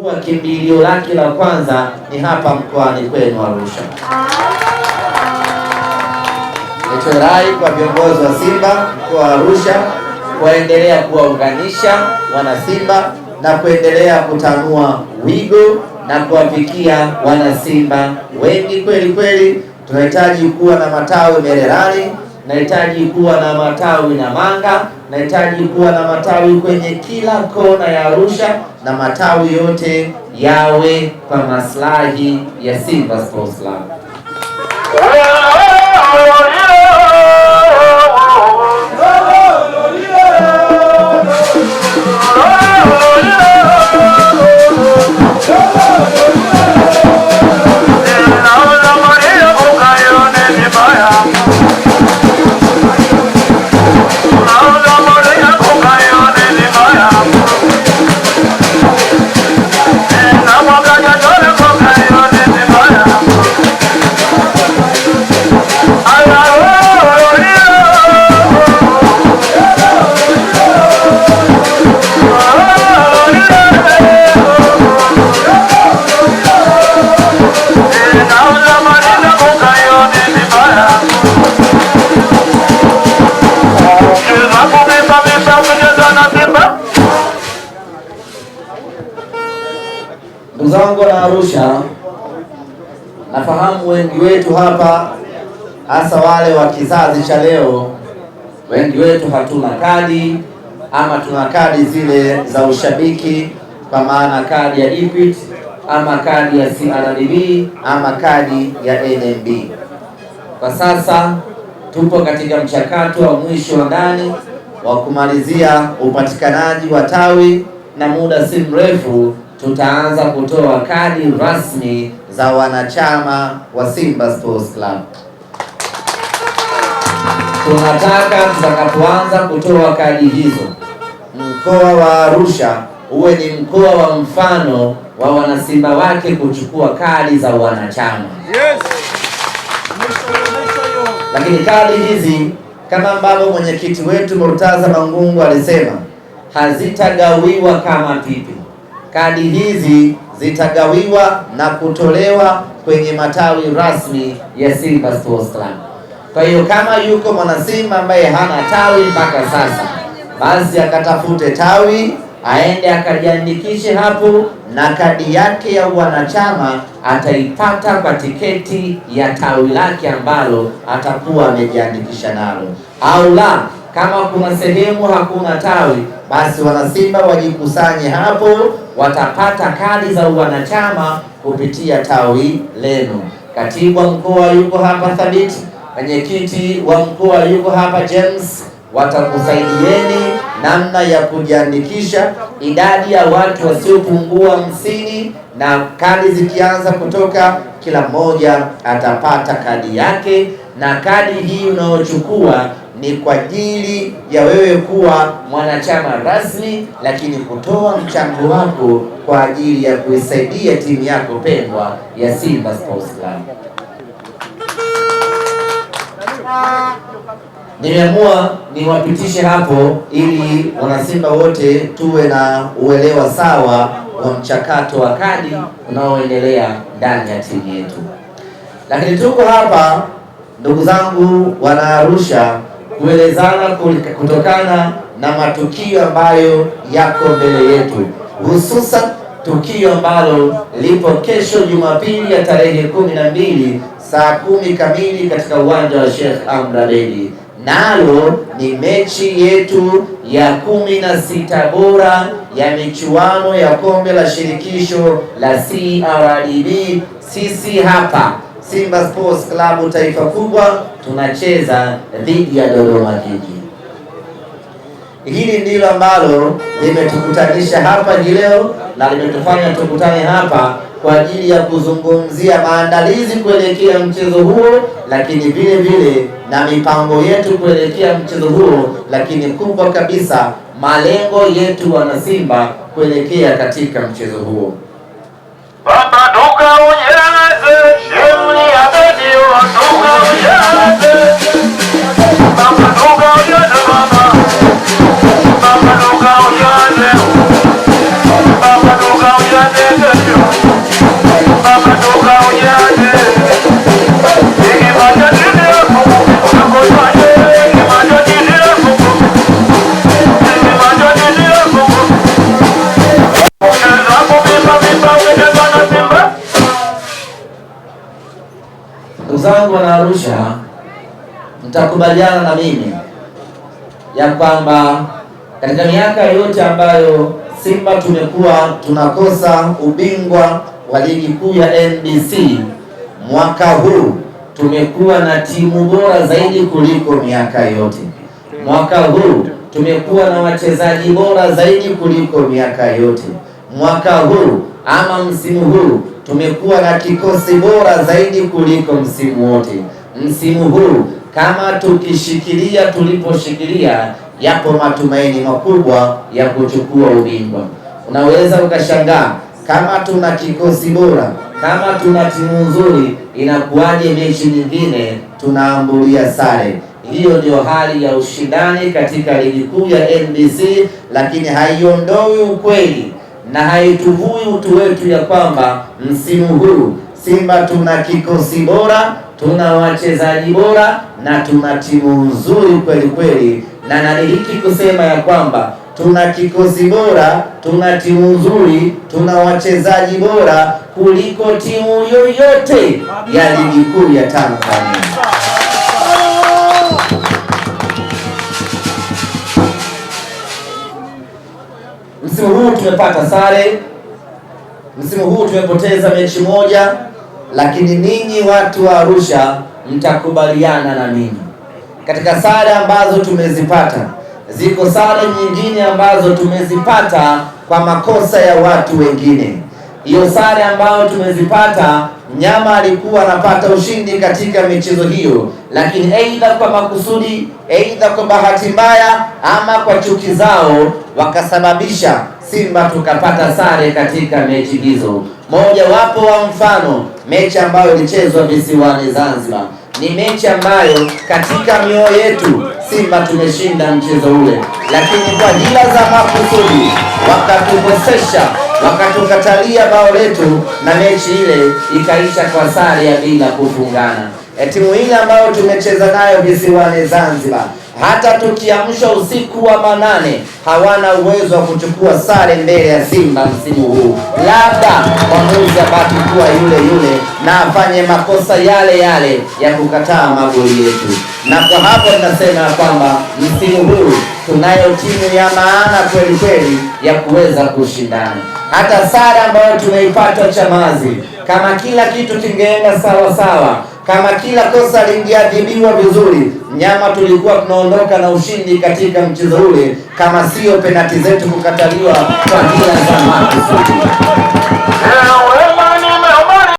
kuwa kimbilio lake la kwanza ni hapa mkoani kwenu Arusha. Nitoe rai kwa viongozi wa Simba mkoa wa Arusha kuendelea kuwaunganisha wana Simba na kuendelea kutanua wigo na kuwafikia wana Simba wengi kweli kweli. Tunahitaji kuwa na matawi Mererani, nahitaji kuwa na matawi Namanga, nahitaji kuwa na matawi kwenye kila kona ya Arusha, na matawi yote yawe kwa maslahi ya Simba Sports Club. Ndugu zangu na Arusha, nafahamu wengi wetu hapa, hasa wale wa kizazi cha leo, wengi wetu hatuna kadi ama tuna kadi zile za ushabiki, kwa maana kadi ya Equity ama kadi ya CRDB ama kadi ya NMB. Kwa sasa tupo katika mchakato wa mwisho wa ndani wa kumalizia upatikanaji wa tawi, na muda si mrefu tutaanza kutoa kadi rasmi za wanachama wa Simba Sports Club. Tunataka tutakapoanza kutoa kadi hizo, mkoa wa Arusha uwe ni mkoa wa mfano wa wanasimba wake kuchukua kadi za wanachama. Yes. Lakini kadi hizi kama ambavyo mwenyekiti wetu Murtaza Mangungu alisema, hazitagawiwa kama pipi. Kadi hizi zitagawiwa na kutolewa kwenye matawi rasmi ya Simba Sports Club. Kwa hiyo kama yuko mwana Simba ambaye hana tawi mpaka sasa, basi akatafute tawi, aende akajiandikishe hapo, na kadi yake ya wanachama ataipata kwa tiketi ya tawi lake ambalo atakuwa amejiandikisha nalo. Au la, kama kuna sehemu hakuna tawi, basi wanasimba wajikusanye hapo, watapata kadi za wanachama kupitia tawi lenu. Katibu wa mkoa yuko hapa Thabiti, mwenyekiti wa mkoa yuko hapa James, watakusaidieni namna ya kujiandikisha, idadi ya watu wasiopungua 50, na kadi zikianza kutoka, kila mmoja atapata kadi yake. Na kadi hii unayochukua ni kwa ajili ya wewe kuwa mwanachama rasmi, lakini kutoa mchango wako kwa ajili ya kuisaidia timu yako pendwa ya Simba Sports Club. Nimeamua niwapitishe hapo ili wanasimba wote tuwe na uelewa sawa wa mchakato wa kadi unaoendelea ndani ya timu yetu. Lakini tuko hapa ndugu zangu wana Arusha kuelezana kutokana na matukio ambayo yako mbele yetu, hususan tukio ambalo lipo kesho Jumapili ya tarehe 12 saa 10 kamili katika uwanja wa Sheikh Amri Abeid. Nalo ni mechi yetu ya 16 bora ya michuano ya kombe la shirikisho la CRDB. Sisi hapa Simba Sports Club taifa kubwa tunacheza dhidi ya Dodoma Jiji. Hili ndilo ambalo limetukutanisha hapa leo na limetufanya tukutane hapa kwa ajili ya kuzungumzia maandalizi kuelekea mchezo huo, lakini vile vile na mipango yetu kuelekea mchezo huo, lakini kubwa kabisa malengo yetu wana Simba kuelekea katika mchezo huo. Baba duka unyeze, shemni abedi wa duka unyeze. Baba duka unyeze baba. Baba duka unyeze. Baba duka unyeze. Ndugu zangu wana Arusha, mtakubaliana na mimi ya kwamba katika miaka yote ambayo Simba tumekuwa tunakosa ubingwa wa ligi kuu ya NBC, mwaka huu tumekuwa na timu bora zaidi kuliko miaka yote. Mwaka huu tumekuwa na wachezaji bora zaidi kuliko miaka yote. Mwaka huu ama msimu huu tumekuwa na kikosi bora zaidi kuliko msimu wote. Msimu huu kama tukishikilia tuliposhikilia, yapo matumaini makubwa ya kuchukua ubingwa. Unaweza ukashangaa, kama tuna kikosi bora, kama tuna timu nzuri, inakuwaje mechi nyingine tunaambulia sare? Hiyo ndio hali ya ushindani katika ligi kuu ya NBC, lakini haiondoi ukweli na haituvui utu wetu ya kwamba msimu huu Simba tuna kikosi bora, tuna wachezaji bora na tuna timu nzuri kweli kweli, na nadiriki kusema ya kwamba tuna kikosi bora, tuna timu nzuri, tuna wachezaji bora kuliko timu yoyote ya ligi kuu ya Tanzania. Msimu huu tumepata sare, msimu huu tumepoteza mechi moja, lakini ninyi watu wa Arusha mtakubaliana na mimi, katika sare ambazo tumezipata, ziko sare nyingine ambazo tumezipata kwa makosa ya watu wengine. Hiyo sare ambayo tumezipata, mnyama alikuwa anapata ushindi katika michezo hiyo, lakini aidha kwa makusudi, aidha kwa bahati mbaya, ama kwa chuki zao, wakasababisha Simba tukapata sare katika mechi hizo. Moja wapo wa mfano, mechi ambayo ilichezwa visiwani Zanzibar, ni mechi ambayo katika mioyo yetu Simba tumeshinda mchezo ule, lakini kwa hila za makusudi wakatukosesha, wakatukatalia bao letu, na mechi ile ikaisha kwa sare ya bila kufungana. Timu ile ambayo tumecheza nayo visiwani Zanzibar, hata tukiamsha usiku wa manane, hawana uwezo wa kuchukua sare mbele ya Simba msimu huu. Labda mwamuzi abaki kuwa yule yule na afanye makosa yale yale ya kukataa magoli yetu. Na kwa hapo tunasema kwamba msimu huu tunayo timu ya maana kweli kweli ya kuweza kushindana. Hata sare ambayo tumeipata Chamazi, kama kila kitu kingeenda sawa sawa, kama kila kosa lingeadhibiwa vizuri, mnyama tulikuwa tunaondoka na ushindi katika mchezo ule, kama sio penalti zetu kukataliwa kwa hila za makusudi.